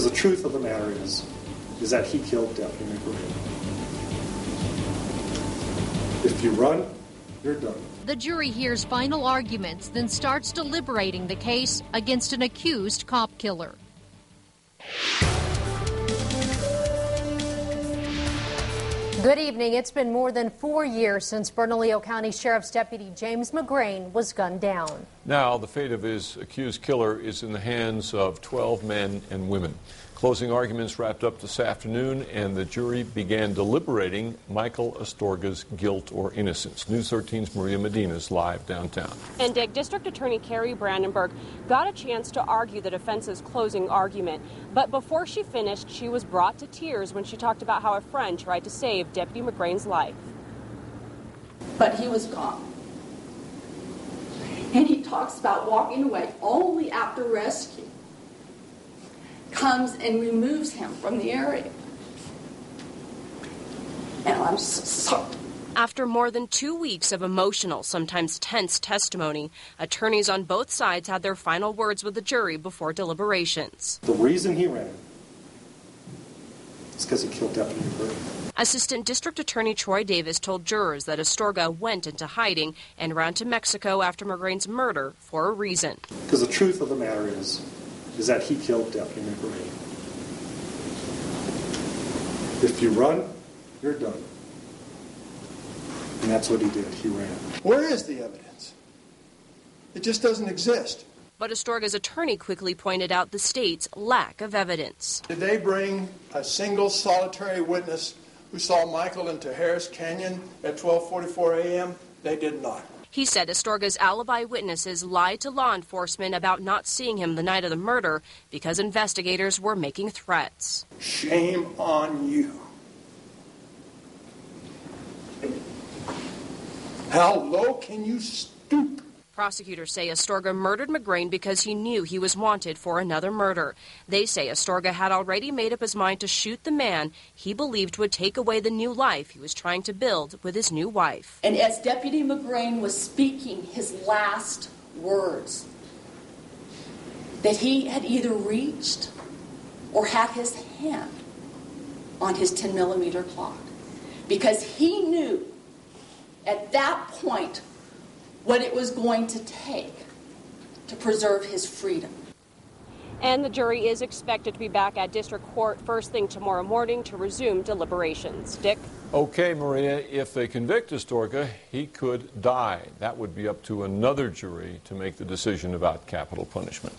Because the truth of the matter is that he killed Deputy McGrain. If you run, you're done. The jury hears final arguments, then starts deliberating the case against an accused cop killer. Good evening. It's been more than 4 years since Bernalillo County Sheriff's Deputy James McGrain was gunned down. Now, the fate of his accused killer is in the hands of 12 men and women. Closing arguments wrapped up this afternoon, and the jury began deliberating Michael Astorga's guilt or innocence. News 13's Maria Medina is live downtown. And Dick, District Attorney Carrie Brandenburg got a chance to argue the defense's closing argument. But before she finished, she was brought to tears when she talked about how a friend tried to save Deputy McGrain's life. But he was gone. And he talks about walking away only after rescue comes and removes him from the area. And I'm so sorry. After more than 2 weeks of emotional, sometimes tense testimony, attorneys on both sides had their final words with the jury before deliberations. The reason he ran is because he killed Deputy McGrain. Assistant District Attorney Troy Davis told jurors that Astorga went into hiding and ran to Mexico after McGrain's murder for a reason. Because the truth of the matter is that he killed Deputy McGrain. If you run, you're done. And that's what he did. He ran. Where is the evidence? It just doesn't exist. But Astorga's attorney quickly pointed out the state's lack of evidence. Did they bring a single solitary witness who saw Michael into Harris Canyon at 12:44 a.m.? They did not. He said Astorga's alibi witnesses lied to law enforcement about not seeing him the night of the murder because investigators were making threats. Shame on you. How low can you stoop? Prosecutors say Astorga murdered McGrain because he knew he was wanted for another murder. They say Astorga had already made up his mind to shoot the man he believed would take away the new life he was trying to build with his new wife. And as Deputy McGrain was speaking his last words, that he had either reached or had his hand on his 10-millimeter clock. Because he knew at that point what it was going to take to preserve his freedom. And the jury is expected to be back at district court first thing tomorrow morning to resume deliberations. Dick? Okay, Maria, if they convict Astorga, he could die. That would be up to another jury to make the decision about capital punishment.